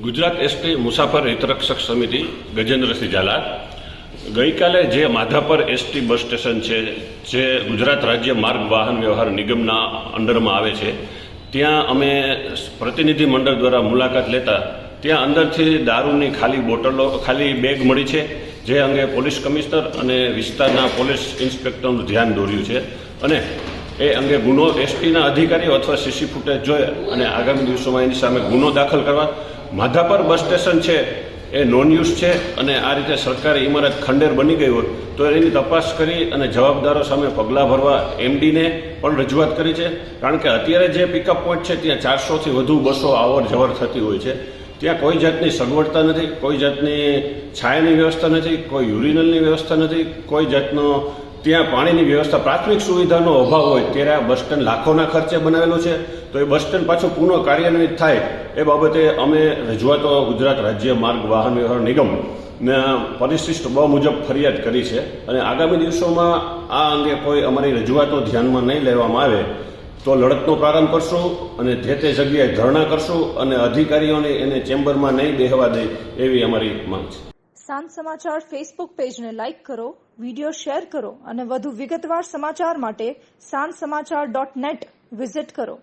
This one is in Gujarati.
ગુજરાત એસટી મુસાફર હિતરક્ષક સમિતિ ગજેન્દ્રસિંહ ઝાલા ગઈકાલે જે માધાપર એસટી બસ સ્ટેશન છે જે ગુજરાત રાજ્ય માર્ગ વાહન વ્યવહાર નિગમના અંડરમાં આવે છે ત્યાં અમે પ્રતિનિધિ મંડળ દ્વારા મુલાકાત લેતા ત્યાં અંદરથી દારૂની ખાલી બેગ મળી છે, જે અંગે પોલીસ કમિશનર અને વિસ્તારના પોલીસ ઇન્સ્પેક્ટરનું ધ્યાન દોર્યું છે અને એ અંગે ગુનો એસટીના અધિકારીઓ અથવા સીસી ફૂટેજ જોઈ અને આગામી દિવસોમાં એની સામે ગુનો દાખલ કરવા. માધાપર બસ સ્ટેશન છે એ નોન યુઝ છે અને આ રીતે સરકારી ઇમારત ખંડેર બની ગઈ હોય તો એની તપાસ કરી અને જવાબદારો સામે પગલાં ભરવા એમડીને પણ રજૂઆત કરી છે. કારણ કે અત્યારે જે પિકઅપ પોઈન્ટ છે ત્યાં 400થી વધુ બસો આવર જવર થતી હોય છે. ત્યાં કોઈ જાતની સગવડતા નથી, કોઈ જાતની છાયાની વ્યવસ્થા નથી, કોઈ યુરિનલની વ્યવસ્થા નથી, કોઈ જાતનો ત્યાં પાણીની વ્યવસ્થા, પ્રાથમિક સુવિધાનો અભાવ હોય ત્યારે આ બસ સ્ટેન્ડ લાખોના ખર્ચે બનાવેલું છે. તો એ બસ સ્ટેન્ડ પાછું પુનઃ કાર્યાન્વિત થાય એ બાબતે અમે રજૂઆતો ગુજરાત રાજ્ય માર્ગ વાહન વ્યવહાર નિગમના પરિશિષ્ટ બ મુજબ ફરિયાદ કરી છે અને આગામી દિવસોમાં આ અંગે કોઈ અમારી રજૂઆતો ધ્યાનમાં નહીં લેવામાં આવે તો લડતનો પ્રારંભ કરશું અને તે જગ્યાએ ધરણા કરશું અને અધિકારીઓને એને ચેમ્બરમાં નહીં બેહવા દે એવી અમારી માંગ છે. સાંજ સમાચાર ફેસબુક પેજને લાઇક કરો, વિડીયો શેર કરો અને વધુ વિગતવાર સમાચાર માટે sanssamachar.net વિઝિટ કરો.